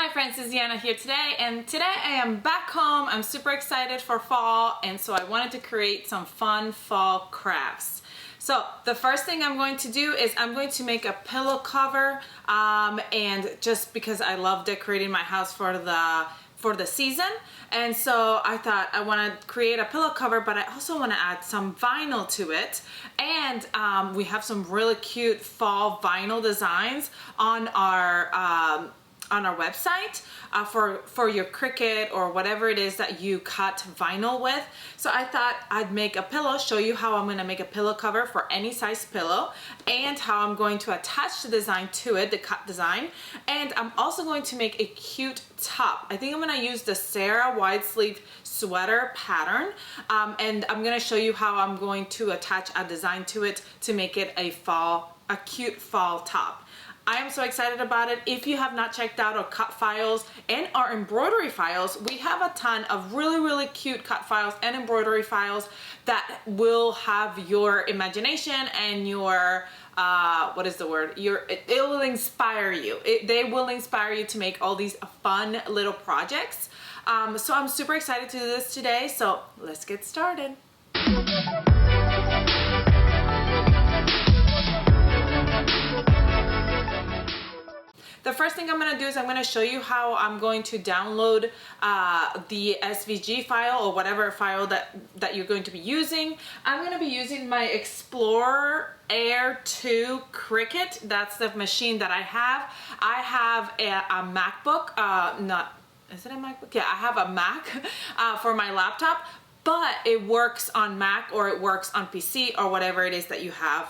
Hi friends, it's Deanna here today, and today I am back home. I'm super excited for fall, and so I wanted to create some fun fall crafts. So the first thing I'm going to do is I'm going to make a pillow cover, and just because I love decorating my house for the season, and so I thought I want to create a pillow cover, but I also want to add some vinyl to it. And we have some really cute fall vinyl designs on our website for your Cricut or whatever it is that you cut vinyl with. So I thought I'd make a pillow, show you how I'm going to make a pillow cover for any size pillow, and how I'm going to attach the design to it, the cut design. And I'm also going to make a cute top. I think I'm going to use the Sarah wide sleeve sweater pattern, and I'm going to show you how I'm going to attach a design to it to make it a cute fall top. I am so excited about it. If you have not checked out our cut files and our embroidery files, we have a ton of really cute cut files and embroidery files that will have your imagination and your what is the word? It will inspire you. They will inspire you to make all these fun little projects. So I'm super excited to do this today. So let's get started. The first thing I'm going to do is I'm going to show you how I'm going to download the SVG file or whatever file that you're going to be using. I'm going to be using my Explorer Air 2 Cricut. That's the machine that I have. I have a MacBook, is it a MacBook? Yeah, I have a Mac for my laptop. But it works on Mac or it works on PC or whatever it is that you have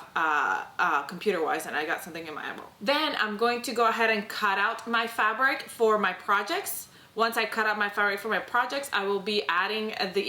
computer-wise, and I got something in my eyeball. Then I'm going to go ahead and cut out my fabric for my projects. Once I cut out my fabric for my projects, I will be adding the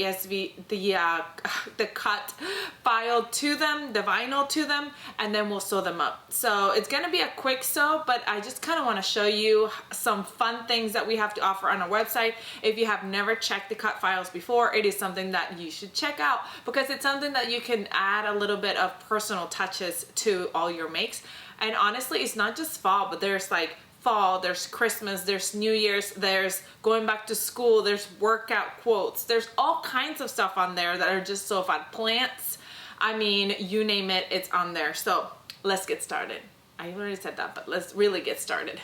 cut file to them, the vinyl to them, and then we'll sew them up. So it's gonna be a quick sew, but I just kind of want to show you some fun things that we have to offer on our website. If you have never checked the cut files before, it is something that you should check out because it's something that you can add a little bit of personal touches to all your makes. And honestly, it's not just fall, but there's like fall, there's Christmas, there's New Year's, there's going back to school, there's workout quotes, there's all kinds of stuff on there that are just so fun. Plants, I mean, you name it, it's on there. So let's get started. I already said that, but let's really get started.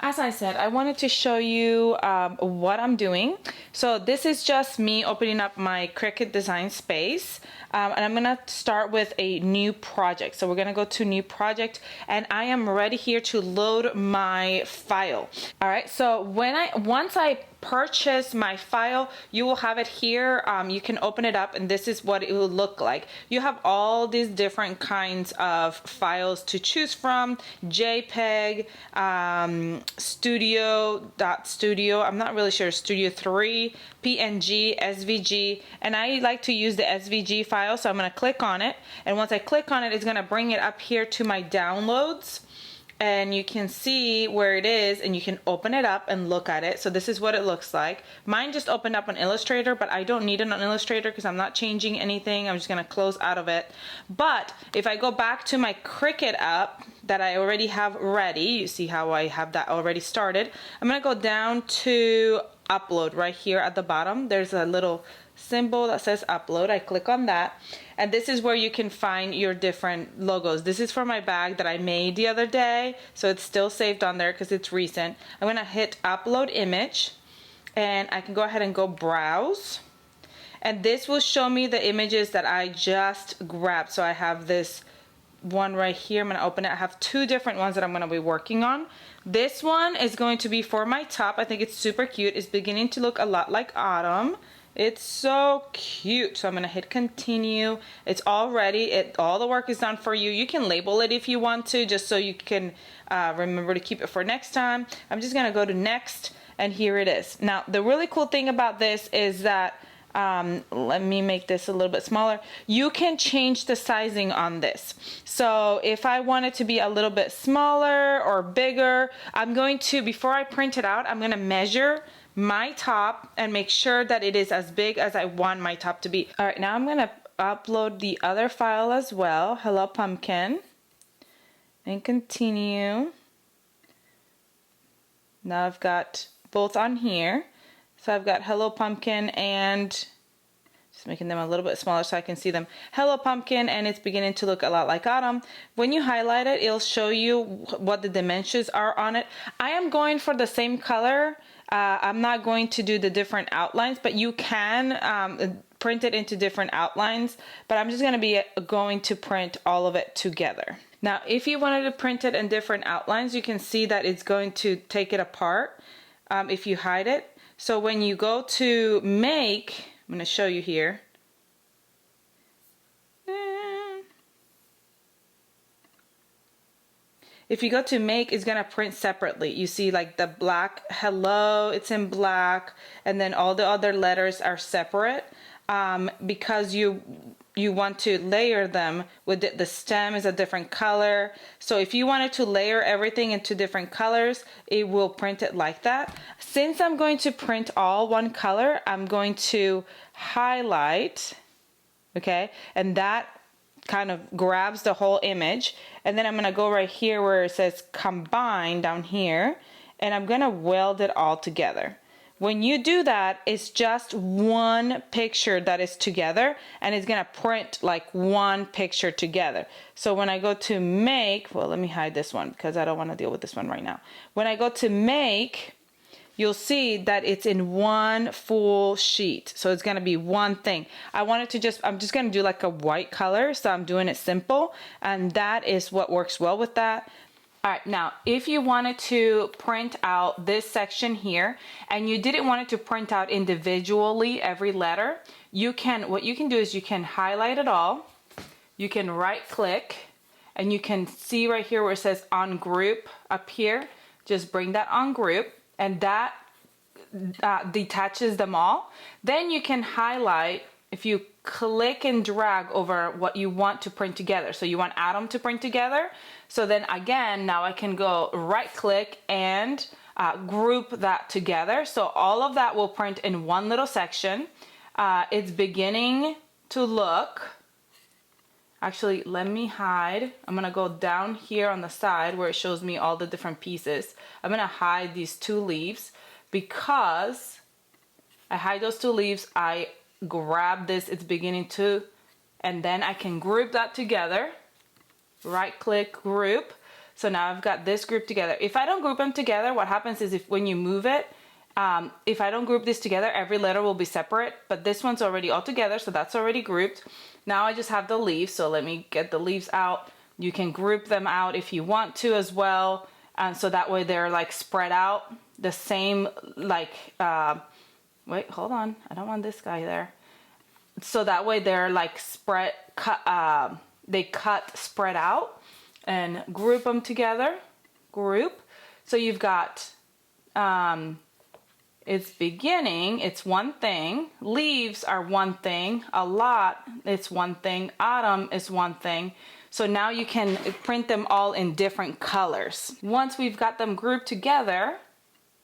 As I said, I wanted to show you what I'm doing. So this is just me opening up my Cricut design space, and I'm gonna start with a new project. So we're gonna go to new project, and I am ready here to load my file. All right, so once I purchase my file, you will have it here. You can open it up and this is what it will look like. You have all these different kinds of files to choose from: JPEG, studio, I'm not really sure, Studio 3, PNG, SVG, and I like to use the SVG file, so I'm going to click on it, and once I click on it, it's going to bring it up here to my downloads. And you can see where it is, and you can open it up and look at it. So this is what it looks like. Mine just opened up on Illustrator, but I don't need it on Illustrator because I'm not changing anything. I'm just gonna close out of it. But if I go back to my Cricut app that I already have ready, you see how I have that already started. I'm gonna go down to upload right here at the bottom. There's a little symbol that says upload. I click on that, and this is where you can find your different logos. This is for my bag that I made the other day, so it's still saved on there because it's recent. I'm gonna hit upload image, and I can go ahead and go browse, and this will show me the images that I just grabbed. So I have this one right here. I'm gonna open it. I have two different ones that I'm gonna be working on. This one is going to be for my top. I think it's super cute. It's beginning to look a lot like autumn. It's so cute. So I'm gonna hit continue. It's all ready. All the work is done for you. You can label it if you want to, just so you can remember to keep it for next time. I'm just gonna go to next, and here it is. Now the really cool thing about this is that let me make this a little bit smaller. You can change the sizing on this. So if I want it to be a little bit smaller or bigger, I'm going to, before I print it out, I'm gonna measure my top and make sure that it is as big as I want my top to be. All right, now I'm gonna upload the other file as well. Hello Pumpkin, and continue. Now I've got both on here. So I've got Hello Pumpkin and just making them a little bit smaller so I can see them. Hello Pumpkin, and it's beginning to look a lot like Autumn. When you highlight it, it'll show you what the dimensions are on it. I am going for the same color. I'm not going to do the different outlines, but you can print it into different outlines, but I'm just going to print all of it together. Now, if you wanted to print it in different outlines, you can see that it's going to take it apart if you hide it. So when you go to make, I'm going to show you here. If you go to make, it's going to print separately. You see like the black hello, it's in black, and then all the other letters are separate because you want to layer them with the stem is a different color. So if you wanted to layer everything into different colors, it will print it like that. Since I'm going to print all one color, I'm going to highlight, okay, and that kind of grabs the whole image, and then I'm going to go right here where it says combine down here, and I'm going to weld it all together. When you do that, it's just one picture that is together, and it's going to print like one picture together. So when I go to make, well, let me hide this one because I don't want to deal with this one right now. When I go to make, you'll see that it's in one full sheet. So it's going to be one thing. I'm just going to do like a white color, so I'm doing it simple, and that is what works well with that. All right, now if you wanted to print out this section here and you didn't want it to print out individually every letter, what you can do is you can highlight it all, you can right click, and you can see right here where it says on group up here, just bring that on group, and that detaches them all. Then you can highlight, if you click and drag over what you want to print together. So you want Autumn to print together. So then again, now I can go right click and group that together. So all of that will print in one little section. It's beginning to look, actually let me hide. I'm gonna go down here on the side where it shows me all the different pieces. I'm gonna hide these two leaves because I hide those two leaves, I grab this, it's beginning to, and then I can group that together. Right click, group. So now I've got this group together. If I don't group them together, what happens is when you move it, if I don't group this together, every letter will be separate, but this one's already all together, so that's already grouped. Now I just have the leaves, so let me get the leaves out. You can group them out if you want to as well, and so that way they're like spread out the same, like wait, hold on, I don't want this guy there. So that way they're like spread, they cut spread out, and group them together, group. So you've got it's beginning, it's one thing, leaves are one thing, a lot, it's one thing, autumn is one thing. So now you can print them all in different colors. Once we've got them grouped together,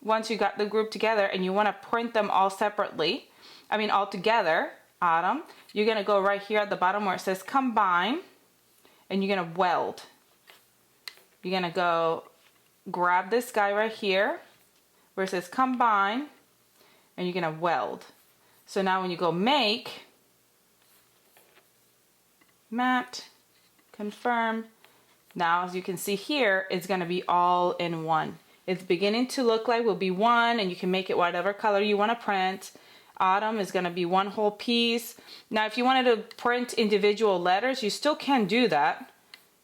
once you got the group together and you want to print them all separately, I mean all together, autumn, you're going to go right here at the bottom where it says combine, and you're going to weld. You're going to go grab this guy right here where it says combine, and you're going to weld. So now when you go make, matte, confirm, now as you can see here, it's going to be all in one. It's beginning to look like will be one, and you can make it whatever color you want to print. Autumn is going to be one whole piece. Now if you wanted to print individual letters, you still can do that.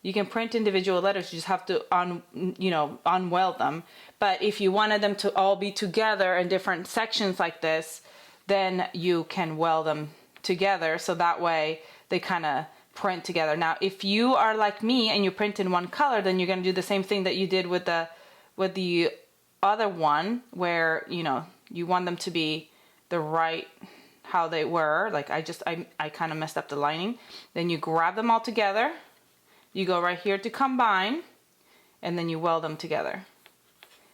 You can print individual letters, you just have to unweld them. But if you wanted them to all be together in different sections like this, then you can weld them together, so that way they kind of print together. Now if you are like me and you print in one color, then you're going to do the same thing that you did with the other one, where you want them to be the right how they were. Like I kind of messed up the lining. Then you grab them all together, you go right here to combine, and then you weld them together.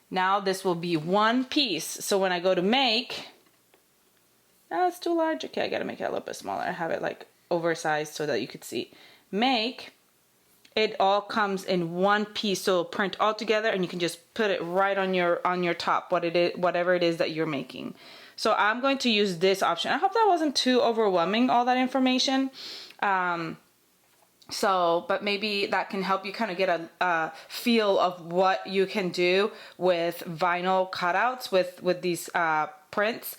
Now this will be one piece. So when I go to make, it's too large. Okay, I gotta make it a little bit smaller. I have it like oversized so that you could see. Make, it all comes in one piece, so print all together and you can just put it right on your top, whatever it is that you're making. So I'm going to use this option. I hope that wasn't too overwhelming, all that information. But maybe that can help you kind of get a feel of what you can do with vinyl cutouts with these prints.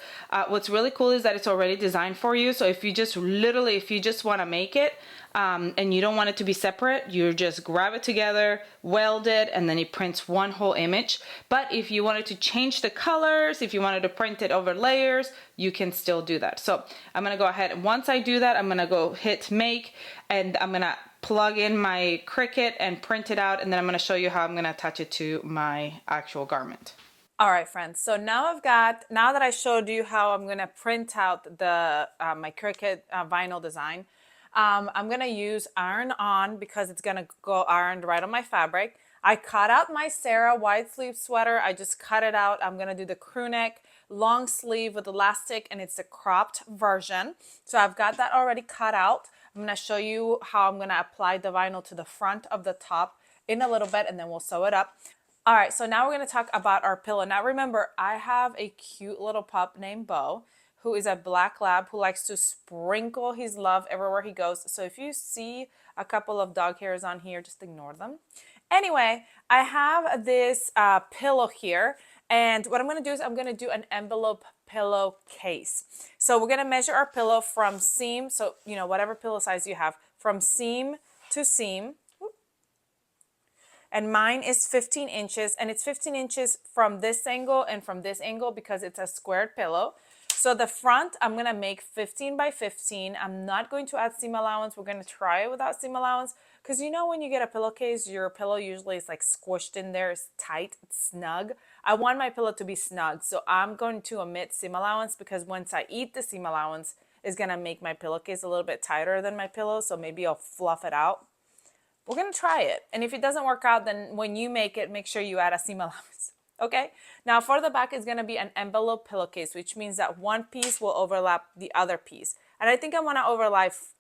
What's really cool is that it's already designed for you. So if you just want to make it and you don't want it to be separate, you just grab it together, weld it, and then it prints one whole image. But if you wanted to change the colors, if you wanted to print it over layers, you can still do that. So I'm gonna go ahead, and once I do that, I'm gonna go hit make, and I'm gonna plug in my Cricut and print it out, and then I'm gonna show you how I'm gonna attach it to my actual garment. All right, friends, so now that I showed you how I'm gonna print out the my Cricut vinyl design, I'm gonna use iron on because it's gonna go ironed right on my fabric. I cut out my Sarah wide sleeve sweater. I just cut it out. I'm gonna do the crew neck, long sleeve with elastic, and it's a cropped version. So I've got that already cut out. I'm gonna show you how I'm gonna apply the vinyl to the front of the top in a little bit, and then we'll sew it up. All right, so now we're gonna talk about our pillow. Now remember, I have a cute little pup named Bo, who is a black lab who likes to sprinkle his love everywhere he goes. So if you see a couple of dog hairs on here, just ignore them. Anyway, I have this pillow here, and what I'm gonna do is I'm gonna do an envelope pillowcase. So we're gonna measure our pillow from seam, so you know, whatever pillow size you have, from seam to seam. And mine is 15 inches, and it's 15 inches from this angle and from this angle because it's a squared pillow. So the front, I'm gonna make 15 by 15. I'm not going to add seam allowance. We're gonna try it without seam allowance, because you know when you get a pillowcase, your pillow usually is like squished in there, it's tight, it's snug. I want my pillow to be snug, so I'm going to omit seam allowance, because once I eat the seam allowance, it's gonna make my pillowcase a little bit tighter than my pillow, so maybe I'll fluff it out. We're gonna try it, and if it doesn't work out, then when you make it, make sure you add a seam allowance. Okay, now for the back is going to be an envelope pillowcase, which means that one piece will overlap the other piece. And I think I want to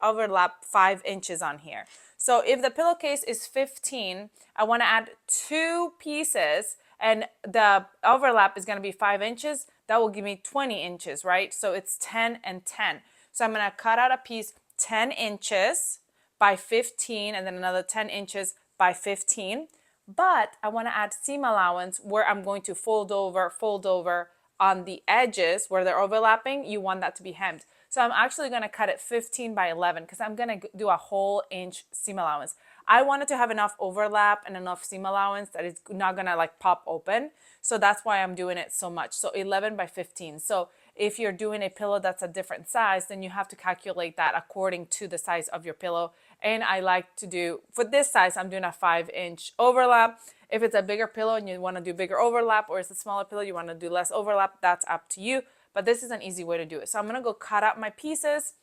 overlap 5 inches on here. So if the pillowcase is 15, I want to add 2 pieces, and the overlap is going to be 5 inches. That will give me 20 inches, right? So it's 10 and 10. So I'm going to cut out a piece 10 inches by 15, and then another 10 inches by 15. But I want to add seam allowance where I'm going to fold over on the edges where they're overlapping. You want that to be hemmed. So I'm actually going to cut it 15 by 11 because I'm going to do a whole inch seam allowance. I wanted to have enough overlap and enough seam allowance that it's not going to like pop open. So that's why I'm doing it so much. So 11 by 15. So if you're doing a pillow that's a different size, then you have to calculate that according to the size of your pillow. And I like to do, for this size, I'm doing a 5-inch overlap. If it's a bigger pillow and you want to do bigger overlap, or it's a smaller pillow, you want to do less overlap, that's up to you. But this is an easy way to do it. So I'm going to go cut out my pieces.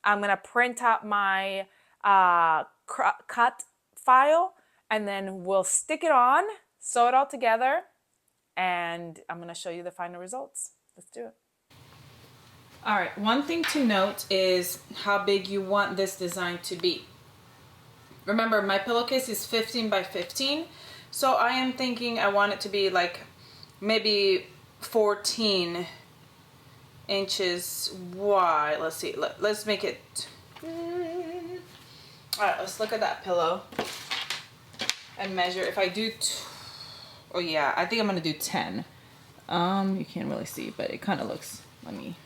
I'm going to print out my cut file, and then we'll stick it on, sew it all together, and I'm going to show you the final results. Let's do it. All right, one thing to note is how big you want this design to be. Remember, my pillowcase is 15 by 15, so I am thinking I want it to be like maybe 14 inches wide. Let's see, let's make it. All right, let's look at that pillow and measure. If I do, oh yeah, I think I'm gonna do 10. You can't really see, but it kind of looks, let me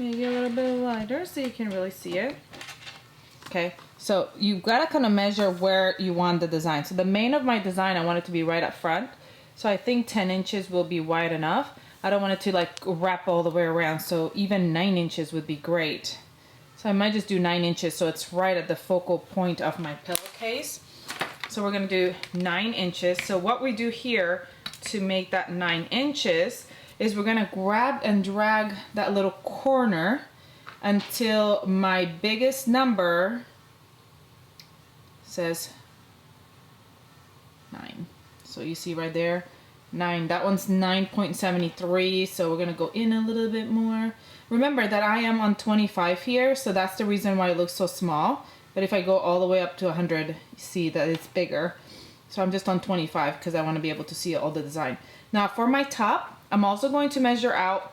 maybe a little bit lighter so you can really see it. Okay, so you've got to kind of measure where you want the design. So the main of my design, I want it to be right up front. So I think 10 inches will be wide enough. I don't want it to like wrap all the way around, so even 9 inches would be great. So I might just do 9 inches so it's right at the focal point of my pillowcase. So we're gonna do 9 inches. So what we do here to make that 9 inches is we're gonna grab and drag that little corner until my biggest number says 9. So you see right there, 9. That one's 9.73, so we're gonna go in a little bit more. Remember that I am on 25 here, so that's the reason why it looks so small. But if I go all the way up to 100, you see that it's bigger. So I'm just on 25 because I want to be able to see all the design. Now for my top, I'm also going to measure out.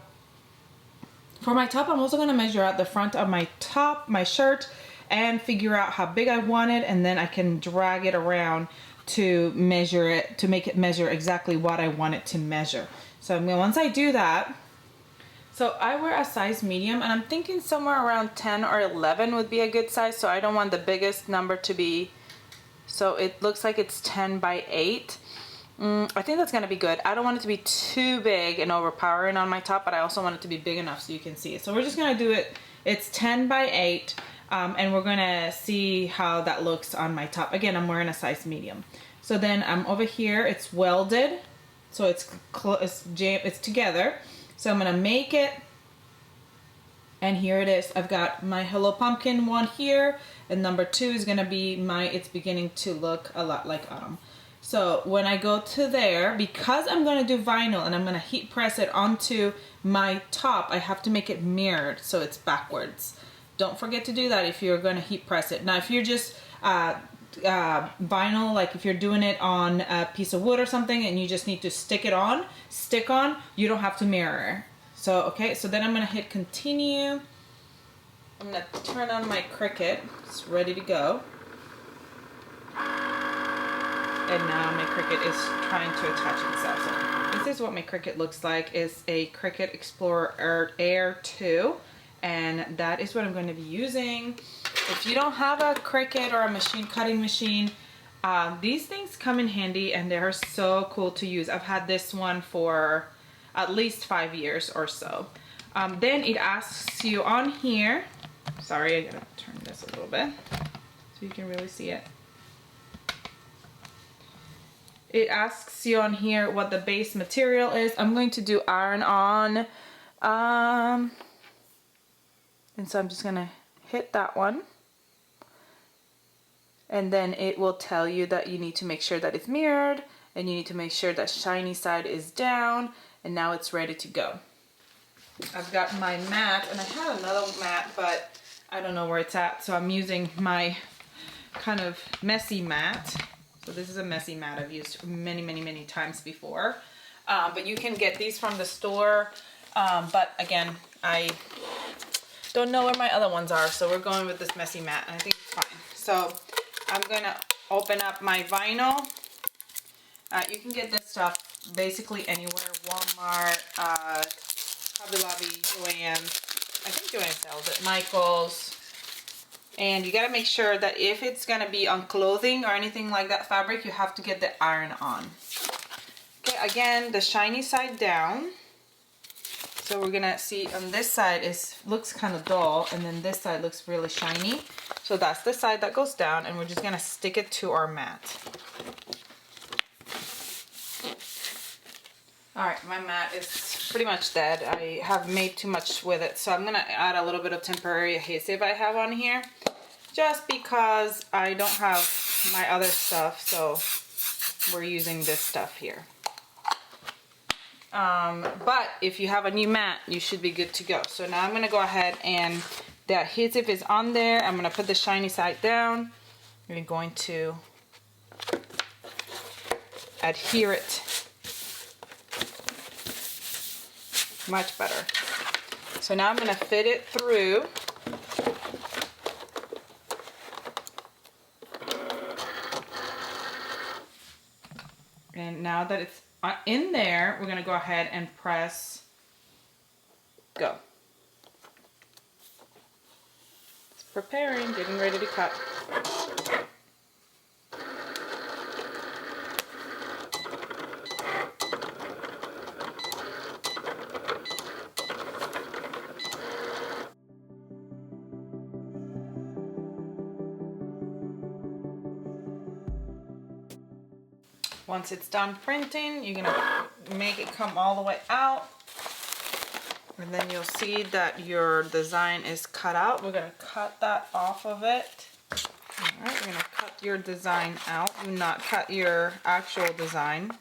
For my top, I'm also going to measure out the front of my top, my shirt, and figure out how big I want it, and then I can drag it around to measure it, to make it measure exactly what I want it to measure. So once I do that, so I wear a size medium, and I'm thinking somewhere around 10 or 11 would be a good size, so I don't want the biggest number to be, so it looks like it's 10 by 8. I think that's gonna be good. I don't want it to be too big and overpowering on my top, but I also want it to be big enough so you can see it. So we're just gonna do it, it's 10 by 8, and we're gonna see how that looks on my top. Again, I'm wearing a size medium. So then I'm over here, it's welded, so it's together. So I'm gonna make it, and here it is. I've got my Hello Pumpkin one here, and number 2 is gonna be it's beginning to look a lot like autumn. So when I go to there, because I'm gonna do vinyl and I'm gonna heat press it onto my top, I have to make it mirrored so it's backwards. Don't forget to do that if you're gonna heat press it. Now if you're just vinyl, like if you're doing it on a piece of wood or something and you just need to stick on, you don't have to mirror. So, okay, so then I'm gonna hit continue. I'm gonna turn on my Cricut, it's ready to go. And now my Cricut is trying to attach itself. So this is what my Cricut looks like. It's a Cricut Explorer Air 2, and that is what I'm going to be using. If you don't have a Cricut or a cutting machine, these things come in handy and they're so cool to use. I've had this one for at least 5 years or so. Then it asks you on here, sorry, I gotta turn this a little bit so you can really see it. It asks you on here what the base material is. I'm going to do iron on. And so I'm just gonna hit that one. And then it will tell you that you need to make sure that it's mirrored, and you need to make sure that shiny side is down, and now it's ready to go. I've got my mat, and I had another mat, but I don't know where it's at, so I'm using my kind of messy mat. So this is a messy mat I've used many times before. But you can get these from the store. But again, I don't know where my other ones are, so we're going with this messy mat, and I think it's fine. So I'm gonna open up my vinyl. You can get this stuff basically anywhere, Walmart, Hobby Lobby, Joann. I think Joann sells it, Michael's. And you gotta make sure that if it's gonna be on clothing or anything like that fabric, you have to get the iron on. Okay, again, the shiny side down. So we're gonna see on this side looks kind of dull, and then this side looks really shiny. So that's the side that goes down, and we're just gonna stick it to our mat. Alright, my mat is pretty much dead. I have made too much with it, so I'm gonna add a little bit of temporary adhesive I have on here, just because I don't have my other stuff, so we're using this stuff here. But if you have a new mat, you should be good to go. So now I'm gonna go ahead, and the adhesive is on there. I'm gonna put the shiny side down. We're going to adhere it much better. So now I'm going to fit it through. And now that it's in there, we're going to go ahead and press go. It's preparing, getting ready to cut. Once it's done printing, you're gonna make it come all the way out, and then you'll see that your design is cut out. We're gonna cut that off of it. All right, we're gonna cut your design out. Do not cut your actual design.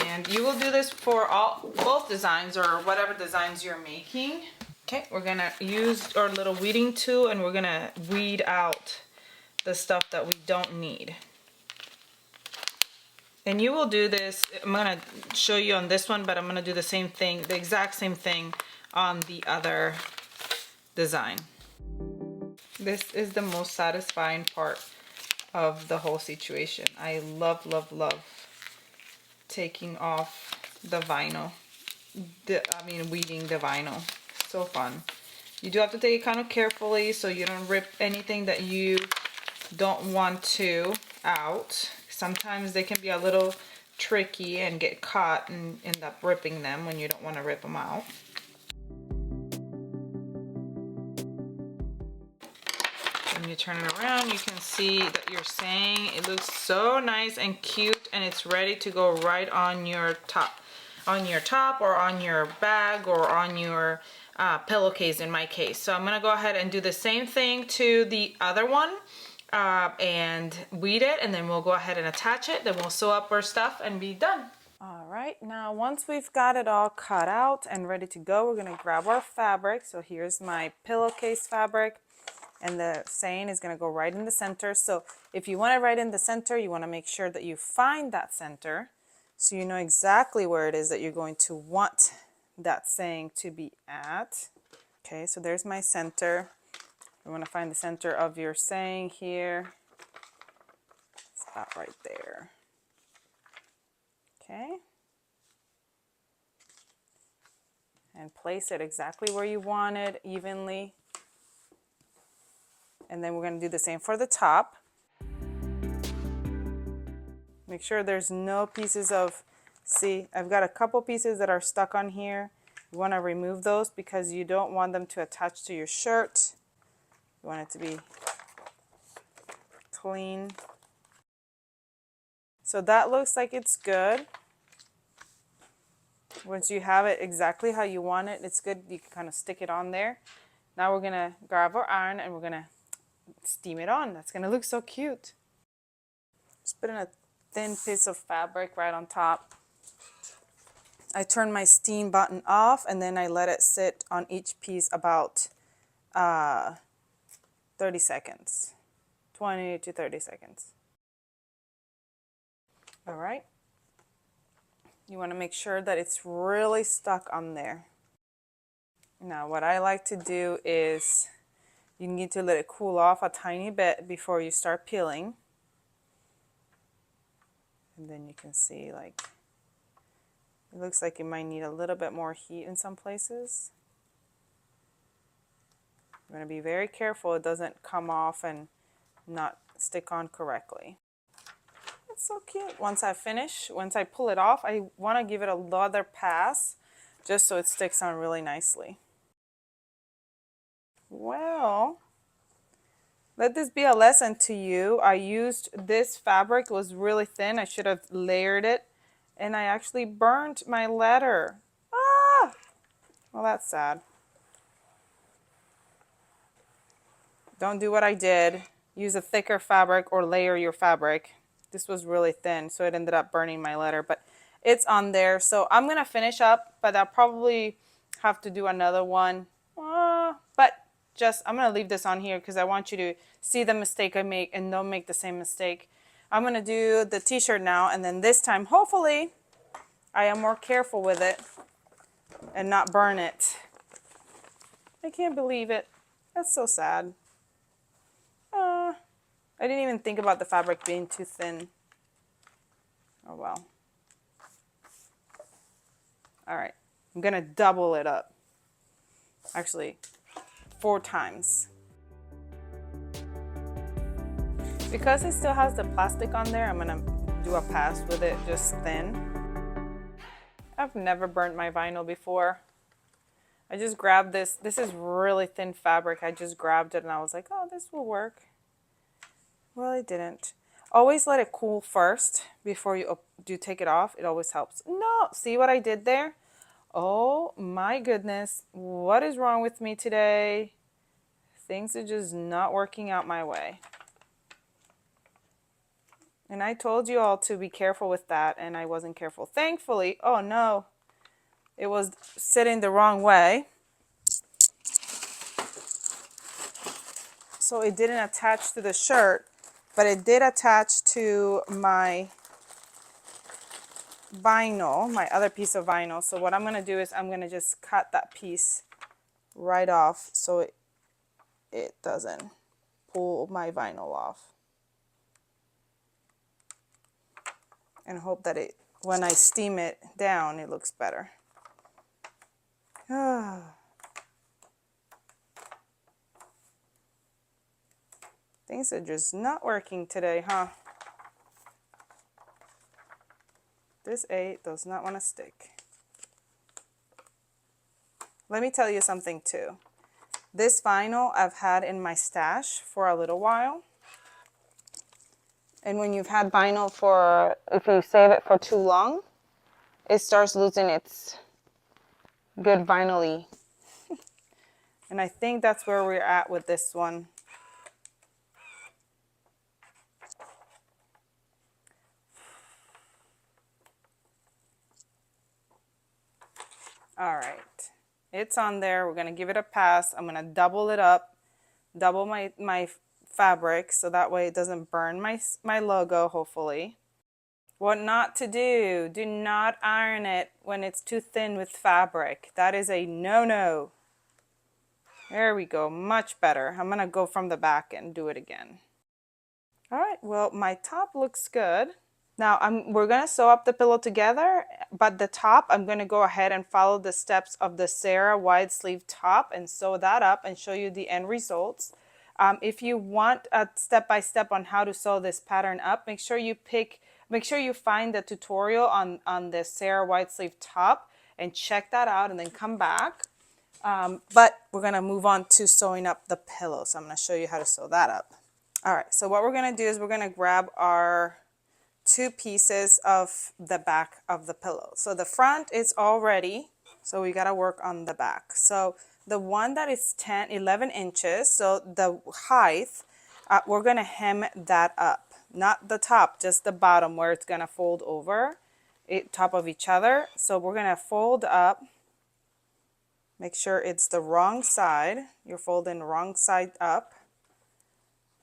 And you will do this for both designs, or whatever designs you're making. Okay, we're gonna use our little weeding tool and we're gonna weed out the stuff that we don't need. And you will do this, I'm gonna show you on this one, but I'm gonna do the same thing, the exact same thing on the other design. This is the most satisfying part of the whole situation. I love, love, love taking off the vinyl. Weeding the vinyl. So fun. You do have to take it kind of carefully so you don't rip anything that you don't want to out. Sometimes they can be a little tricky and get caught and end up ripping them when you don't want to rip them out. When you turn it around, you can see that you're saying it looks so nice and cute, and it's ready to go right on your top or on your bag or on your pillowcase in my case. So I'm gonna go ahead and do the same thing to the other one and weed it, and then we'll go ahead and attach it. Then we'll sew up our stuff and be done. All right, now once we've got it all cut out and ready to go, we're gonna grab our fabric. So here's my pillowcase fabric, and the saying is gonna go right in the center. So if you want it right in the center, you wanna make sure that you find that center so you know exactly where it is that you're going to want that saying to be at. Okay, so there's my center. You want to find the center of your saying here. It's about right there. Okay. And place it exactly where you want it, evenly. And then we're going to do the same for the top. Make sure there's no pieces of, see, I've got a couple pieces that are stuck on here. You want to remove those because you don't want them to attach to your shirt. You want it to be clean. So that looks like it's good. Once you have it exactly how you want it, it's good. You can kind of stick it on there. Now we're going to grab our iron and we're going to steam it on. That's going to look so cute. Just put in a thin piece of fabric right on top. I turn my steam button off and then I let it sit on each piece about 30 seconds, 20 to 30 seconds. All right. You want to make sure that it's really stuck on there. Now what I like to do is you need to let it cool off a tiny bit before you start peeling. And then you can see, like, it looks like it might need a little bit more heat in some places. You're going to be very careful it doesn't come off and not stick on correctly. It's so cute. Once I pull it off, I want to give it another pass just so it sticks on really nicely. Well, let this be a lesson to you. I used this fabric, it was really thin. I should have layered it, and I actually burned my letter. Ah! Well, that's sad. Don't do what I did. Use a thicker fabric or layer your fabric. This was really thin, so it ended up burning my letter, but it's on there. So I'm going to finish up, but I'll probably have to do another one. But I'm going to leave this on here because I want you to see the mistake I make and don't make the same mistake. I'm going to do the t-shirt now, and then this time, hopefully, I am more careful with it and not burn it. I can't believe it. That's so sad. I didn't even think about the fabric being too thin. Oh well. All right, I'm gonna double it up. Actually, 4 times. Because it still has the plastic on there, I'm gonna do a pass with it just thin. I've never burnt my vinyl before. I just grabbed this. This is really thin fabric. I just grabbed it and I was like, oh, this will work. Well, it didn't. Always let it cool first before you take it off. It always helps. No, see what I did there? Oh my goodness. What is wrong with me today? Things are just not working out my way. And I told you all to be careful with that, and I wasn't careful. Thankfully, oh no, it was sitting the wrong way. so it didn't attach to the shirt, but it did attach to my vinyl, my other piece of vinyl. So what I'm going to do is I'm going to just cut that piece right off so it doesn't pull my vinyl off. And hope that when I steam it down, it looks better. Things are just not working today, huh? This 8 does not want to stick. Let me tell you something too. This vinyl I've had in my stash for a little while. And when you've had vinyl if you save it for too long, it starts losing its good vinyl-y. And I think that's where we're at with this one. All right, it's on there. We're gonna give it a pass. I'm gonna double it up, double my fabric so that way it doesn't burn my logo, hopefully. What not to do, do not iron it when it's too thin with fabric. That is a no-no. There we go, much better. I'm gonna go from the back and do it again. All right, well, my top looks good. Now we're gonna sew up the pillow together, but the top, I'm gonna go ahead and follow the steps of the Sarah wide sleeve top and sew that up and show you the end results. If you want a step-by-step on how to sew this pattern up, make sure you find the tutorial on the Sarah wide sleeve top and check that out and then come back. But we're gonna move on to sewing up the pillow. So I'm gonna show you how to sew that up. All right, so what we're gonna do is we're gonna grab our 2 pieces of the back of the pillow. So the front is all ready, so we gotta work on the back. So the one that is 11 inches, so the height, we're gonna hem that up. Not the top, just the bottom where it's gonna fold over, top of each other. So we're gonna fold up, make sure it's the wrong side. You're folding the wrong side up.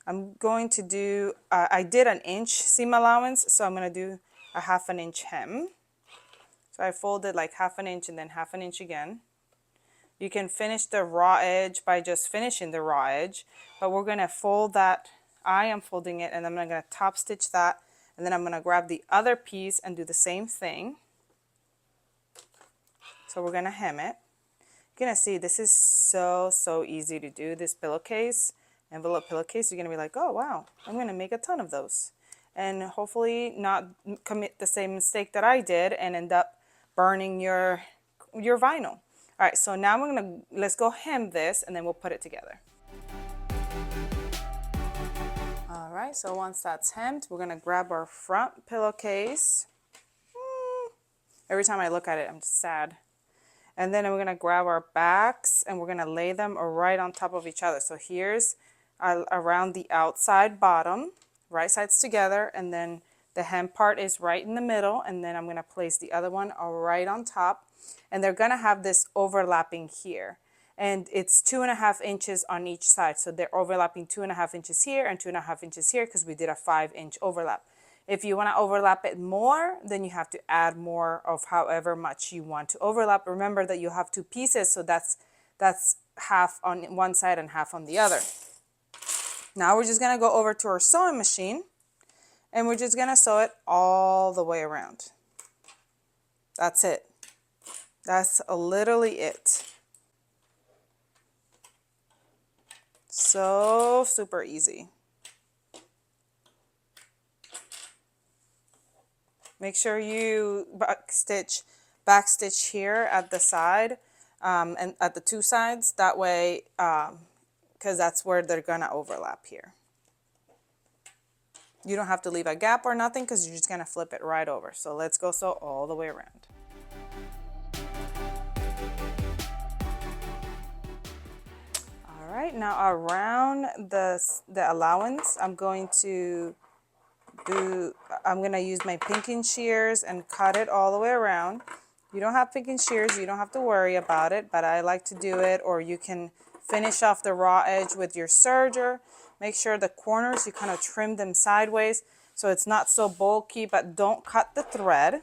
I'm going to do, I did an inch seam allowance, so I'm going to do a 1/2 inch hem. So I folded like 1/2 inch and then 1/2 inch again. You can finish the raw edge by just finishing the raw edge, but we're going to fold that. I am folding it and I'm going to top stitch that, and then I'm going to grab the other piece and do the same thing. So we're going to hem it. You're going to see this is so easy to do, this pillowcase. Envelope pillowcase, you're going to be like, oh wow, I'm going to make a ton of those. And hopefully not commit the same mistake that I did and end up burning your vinyl. All right, so now let's go hem this and then we'll put it together. All right, so once that's hemmed, we're going to grab our front pillowcase. Every time I look at it, I'm just sad. And then we're going to grab our backs and we're going to lay them right on top of each other. So here's around the outside bottom, right sides together, and then the hem part is right in the middle, and then I'm going to place the other one right on top, and they're going to have this overlapping here, and it's 2.5 inches on each side, so they're overlapping 2.5 inches here and 2.5 inches here because we did a 5-inch overlap. If you want to overlap it more, then you have to add more of however much you want to overlap. Remember that you have 2 pieces, so that's half on one side and half on the other. Now we're just going to go over to our sewing machine and we're just going to sew it all the way around. That's it. That's literally it. So super easy. Make sure you backstitch here at the side and at the 2 sides. That way, because that's where they're gonna overlap here. You don't have to leave a gap or nothing because you're just gonna flip it right over. So let's go sew all the way around. All right, now around the allowance, I'm gonna use my pinking shears and cut it all the way around. You don't have pinking shears, you don't have to worry about it, but I like to do it, or you can Finish off the raw edge with your serger. Make sure the corners, you kind of trim them sideways so it's not so bulky, but don't cut the thread.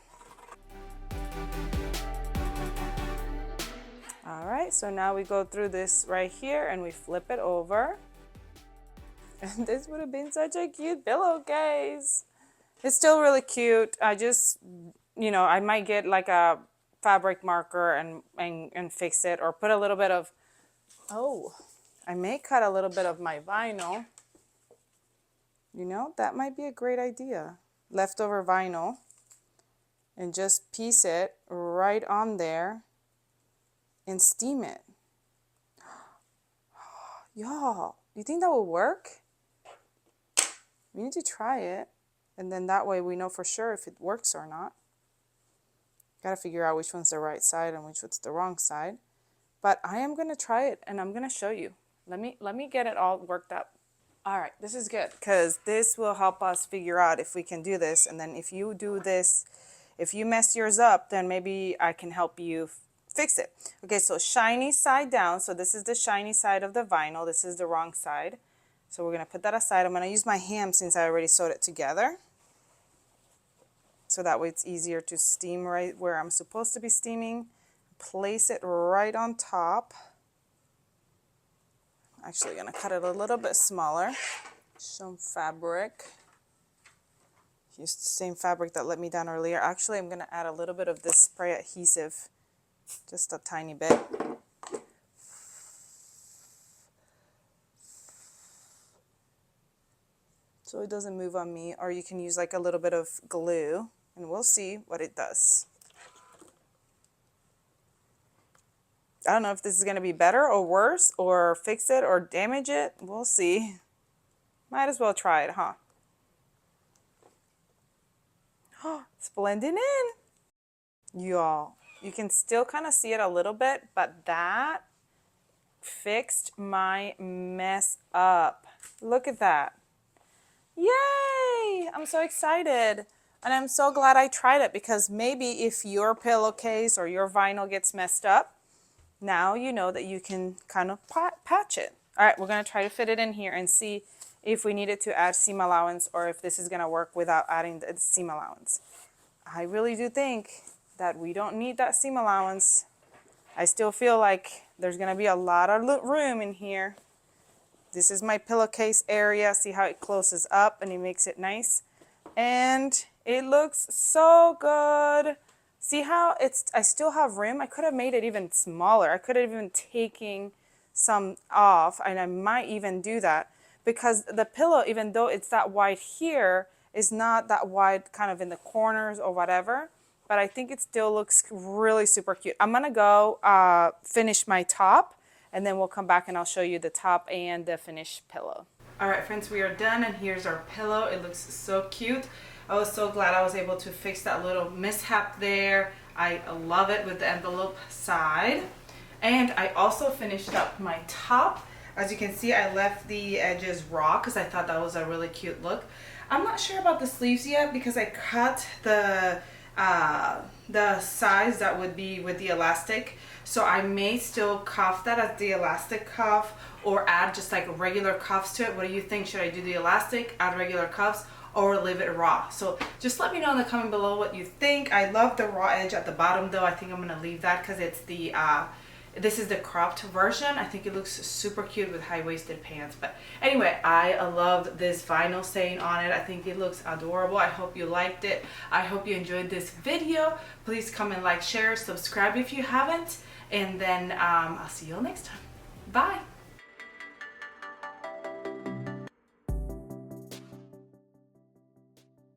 All right, so now we go through this right here and we flip it over. And this would have been such a cute pillowcase. It's still really cute. I just, you know, I might get like a fabric marker and fix it, or put a little bit of, oh, I may cut a little bit of my vinyl. You know, that might be a great idea. Leftover vinyl, and just piece it right on there and steam it. Y'all, you think that will work? We need to try it, and then that way we know for sure if it works or not. Got to figure out which one's the right side and which one's the wrong side. But I am going to try it and I'm going to show you. Let me get it all worked up. All right, this is good because this will help us figure out if we can do this. And then if you do this, if you mess yours up, then maybe I can help you fix it. Okay, so shiny side down. So this is the shiny side of the vinyl. This is the wrong side. So we're going to put that aside. I'm going to use my hand since I already sewed it together. So that way it's easier to steam right where I'm supposed to be steaming. Place it right on top. Actually going to cut it a little bit smaller. Some fabric. Use the same fabric that let me down earlier. Actually, I'm going to add a little bit of this spray adhesive. Just a tiny bit. So it doesn't move on me. Or you can use like a little bit of glue. And we'll see what it does. I don't know if this is going to be better or worse or fix it or damage it. We'll see. Might as well try it, huh? It's blending in. Y'all, you can still kind of see it a little bit, but that fixed my mess up. Look at that. Yay! I'm so excited. And I'm so glad I tried it, because maybe if your pillowcase or your vinyl gets messed up, now you know that you can kind of patch it. All right, we're going to try to fit it in here and see if we needed to add seam allowance or if this is going to work without adding the seam allowance. I really do think that we don't need that seam allowance. I still feel like there's going to be a lot of room in here. This is my pillowcase area. See how it closes up and it makes it nice. And it looks so good. See how I still have room? I could have made it even smaller. I could have even taken some off, and I might even do that, because the pillow, even though it's that wide here, is not that wide kind of in the corners or whatever. But I think it still looks really super cute. I'm going to go finish my top, and then we'll come back and I'll show you the top and the finished pillow. All right, friends, we are done, and here's our pillow. It looks so cute. I was so glad I was able to fix that little mishap there. I love it with the envelope side. And I also finished up my top. As you can see, I left the edges raw because I thought that was a really cute look. I'm not sure about the sleeves yet because I cut the size that would be with the elastic. So I may still cuff that as the elastic cuff, or add just like regular cuffs to it. What do you think? Should I do the elastic, add regular cuffs, or leave it raw? So just let me know in the comment below what you think. I love the raw edge at the bottom though. I think I'm gonna leave that because it's the this is the cropped version. I think it looks super cute with high-waisted pants. But anyway, I love this vinyl stain on it. I think it looks adorable. I hope you liked it. I hope you enjoyed this video. Please comment, like, share, subscribe if you haven't, and then I'll see you all next time. Bye.